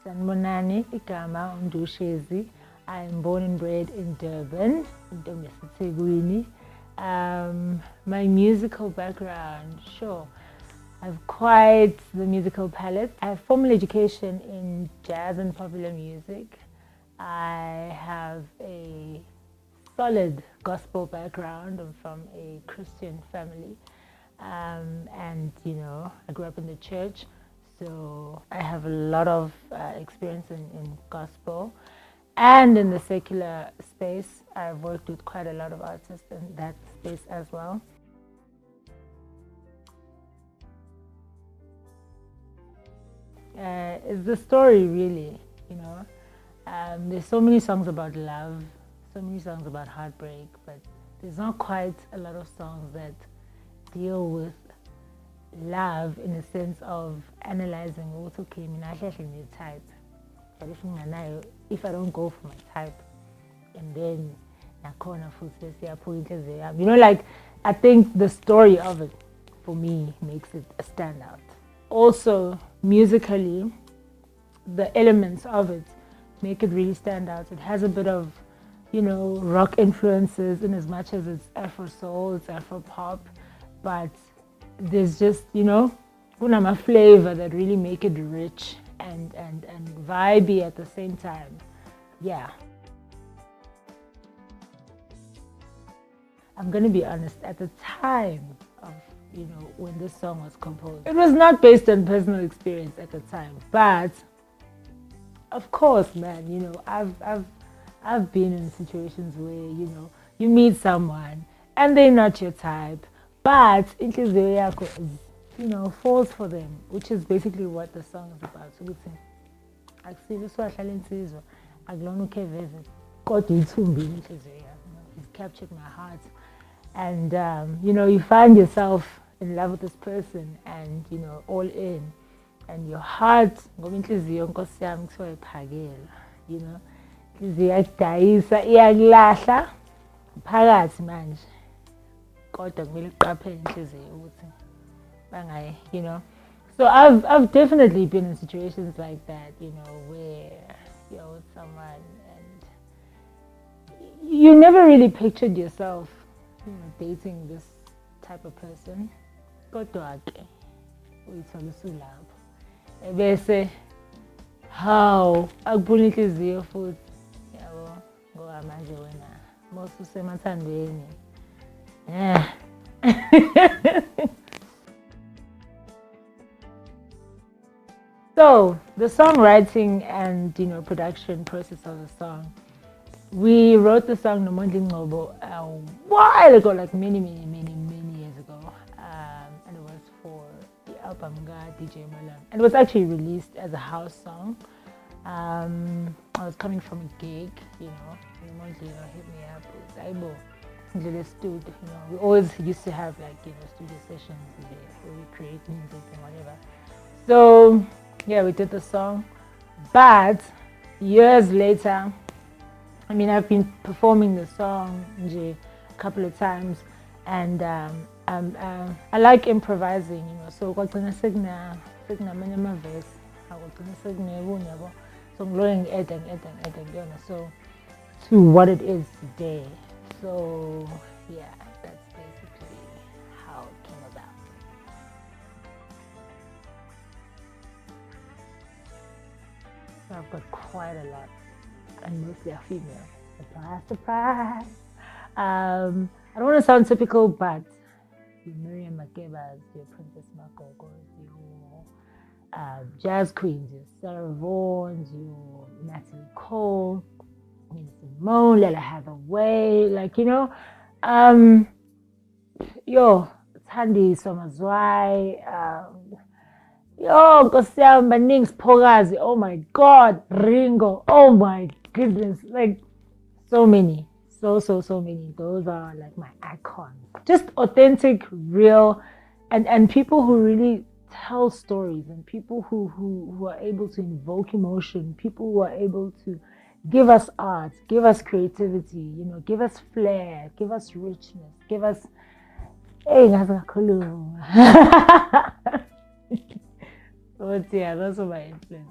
Sanibonani, igama Ndu Shezi. I am born and bred in Durban, in my musical background, sure. I have quite the musical palette. I have formal education in jazz and popular music. I have a solid gospel background. I'm from a Christian family. And I grew up in the church, so I have a lot of experience in gospel. And in the secular space, I've worked with quite a lot of artists in that space as well. It's the story, really, there's so many songs about love, so many songs about heartbreak, but there's not quite a lot of songs that deal with love in the sense of analyzing what okay, type. But if I don't go for my type, and then I think the story of it for me makes it a standout. Also, musically, the elements of it make it really stand out. It has a bit of, rock influences in as much as it's Afro soul, it's Afro pop, but there's just, a flavor that really make it rich and vibey at the same time. Yeah. I'm gonna be honest, at the time of when this song was composed, it was not based on personal experience at the time, but of course, man, I've been in situations where you meet someone and they're not your type, but Nhliziyo EPK falls for them, which is basically what the song is about. So he's captured my heart, and you find yourself in love with this person, and all in, and your heart inhliziyo nkosi yami kuthiwa iphakela, inhliziyo iyadayisa iyakulahla phakathi manje, kodwa kumele uqaphele inhliziyo ukuthi bangayi, so I've definitely been in situations like that, where you're with someone and you never really pictured yourself dating this type of person, kodwa ke uyithola usulapho ebese how akubona inhliziyo futhi, yabo, ngoba manje wena mosusemathandweni. So the songwriting and production process of the song, we wrote the song Nhliziyo a while ago, like many years ago, and it was for the album DJ Malam, and it was actually released as a house song. I was coming from a gig, Nhliziyo hit me up, it was Ndlele stood, we always used to have studio sessions where we create music and whatever. So yeah, we did the song, but years later, I've been performing the song a couple of times, and I like improvising, so kwagcina sekunamanye amavesi, kwagcina sekunebunye yabo, so ngilokhu ngi-add, so to what it is today. So yeah, that's basically how it came about. So I've got quite a lot, and mostly are female. Surprise, surprise. I don't want to sound typical, but your Miriam Makebas, your Princess Makokos, your jazz queens, your Sarah Vaughns, your Natalie Cole, Simone, Lella Hathaway, Thandi Somazwai, Nkosi yami baningi Siphokazi, oh my God, Ringo, oh my goodness, so many, so many. Those are like my icons. Just authentic, real, and people who really tell stories, and people who are able to invoke emotion, people who are able to give us art, give us creativity, give us flair, give us richness, give us but yeah, those are my influences.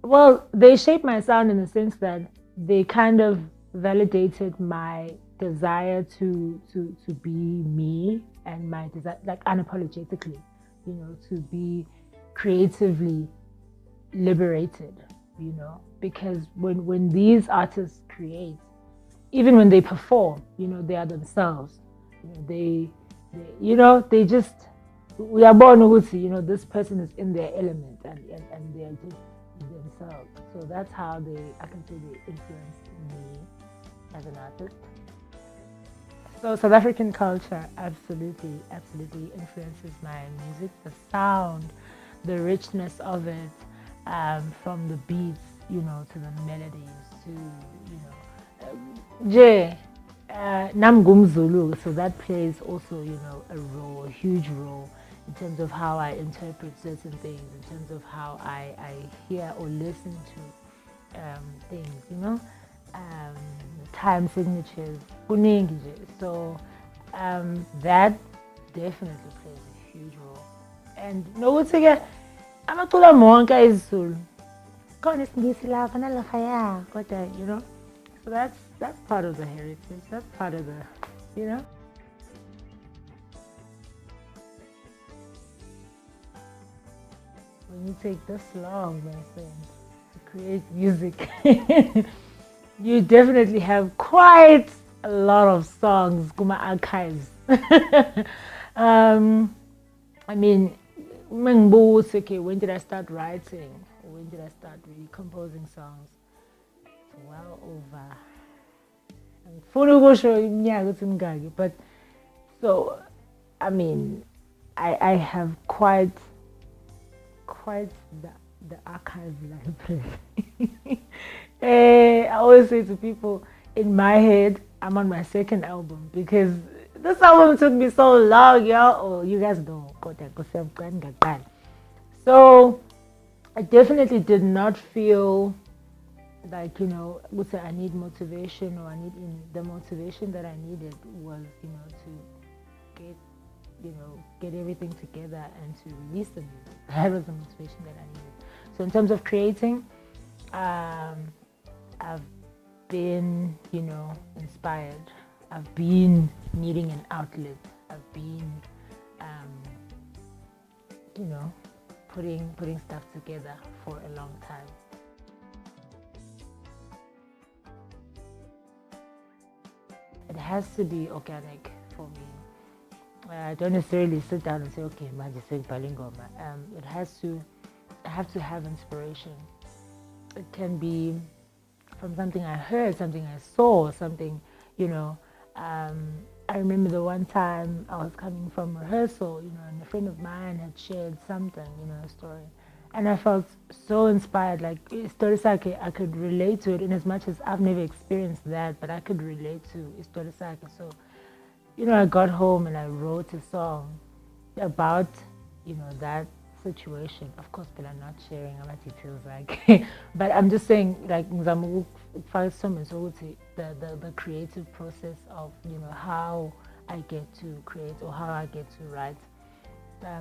Well, they shaped my sound in the sense that they kind of validated my desire to be me, and my desire, like, unapologetically, to be creatively liberated, because when these artists create, even when they perform, they are themselves. They just, we are born with, this person is in their element, and they are just themselves. So that's how I can say they influenced me as an artist. So South African culture absolutely, absolutely influences my music. The sound, the richness of it, from the beats, to the melodies, to, Nje, Nam Zulu, so that plays also, a huge role in terms of how I interpret certain things, in terms of how I hear or listen to things, time signatures, kuningi nje. So that definitely plays a huge role. And nokuthi-ke amaculo monke isiZulu khona isingisi lapha nalaphaya, kodwa, so that's part of the heritage. That's part of the. When you take this long, my friend, to create music, you definitely have quite a lot of songs, kuma archives. I mean, okay, when did I start writing? Or when did I start really composing songs? It's well over. But so, I mean, I have quite the archive library. I always say to people, in my head, I'm on my second album because this album took me so long, y'all. Oh, you guys know. So I definitely did not feel like, I need motivation, or the motivation that I needed was, to get everything together and to release the music. That was the motivation that I needed. So in terms of creating, I've been, inspired. I've been needing an outlet. I've been, putting stuff together for a long time. It has to be organic for me. I don't necessarily sit down and say, okay, manje sengibhale ingoma. I have to have inspiration. It can be from something I heard, something I saw, something, I remember the one time I was coming from rehearsal, and a friend of mine had shared something, a story. And I felt so inspired, like, Istorisake, I could relate to it in as much as I've never experienced that, but I could relate to Istorisake. So, I got home and I wrote a song about, that situation. Of course, but I'm not sharing all the details, like, but I'm just saying, like, the creative process of, how I get to create or how I get to write.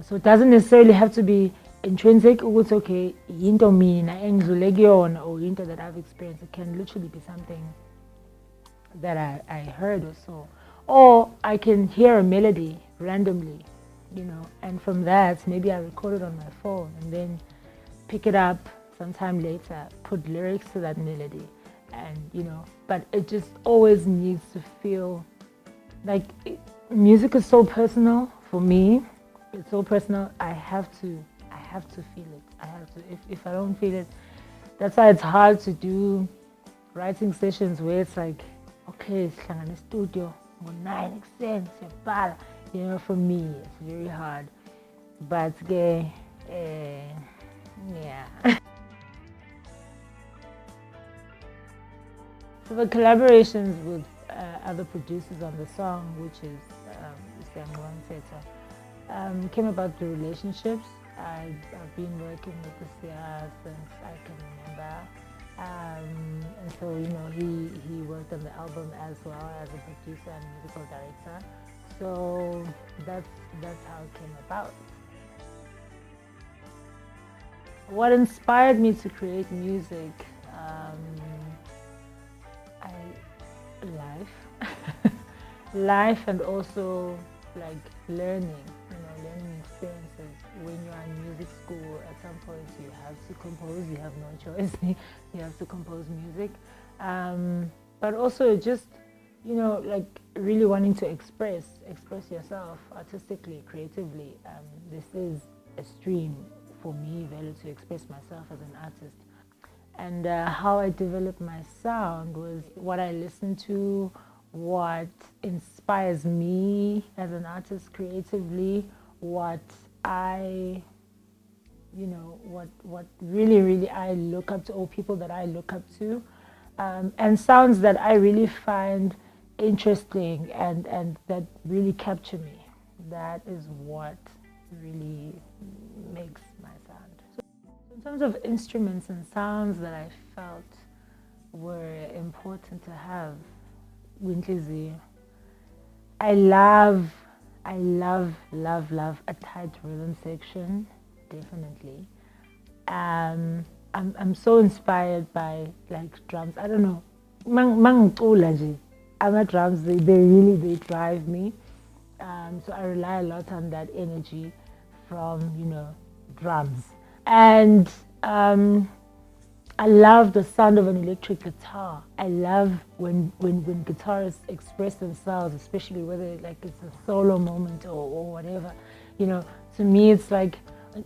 So it doesn't necessarily have to be intrinsic. It's okay, into mina or into that I've experienced. It can literally be something that I heard or saw. Or I can hear a melody randomly, and from that, maybe I record it on my phone and then pick it up sometime later, put lyrics to that melody, and, but it just always needs to feel like music is so personal for me. It's so personal. I have to feel it. I have to. If I don't feel it, that's why it's hard to do writing sessions where it's like, okay, sihlangana studio ngo-9 ekuseni siyabhala. For me, it's very hard. But yeah. So the collaborations with other producers on the song, which is came about through relationships. I've been working with this year since I can remember, and so he worked on the album as well as a producer and musical director. So that's how it came about. What inspired me to create music? I life, life, and also like learning. Learning experiences. When you're in music school, at some point you have to compose. You have no choice. You have to compose music, but also just like really wanting to express yourself artistically, creatively. This is a stream for me, Velo, to express myself as an artist. And how I developed my sound was what I listen to, what inspires me as an artist creatively, what I, what really I look up to, or people that I look up to, and sounds that I really find interesting and that really capture me. That is what really makes my sound. So in terms of instruments and sounds that I felt were important to have, Nhliziyo, I love a tight rhythm section, definitely. I'm so inspired by like drums. I don't know. I'm drums. They drive me. So I rely a lot on that energy from drums. And I love the sound of an electric guitar. I love when guitarists express themselves, especially whether like it's a solo moment or whatever. To me it's like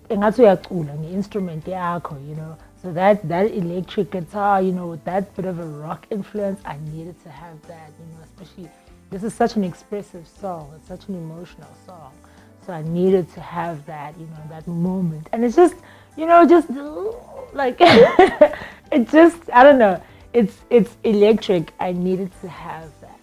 instrument, so that electric guitar, with that bit of a rock influence, I needed to have that, especially this is such an expressive song, it's such an emotional song. So I needed to have that, that moment. And it's just, just like, it just, I don't know, it's electric. I needed to have that.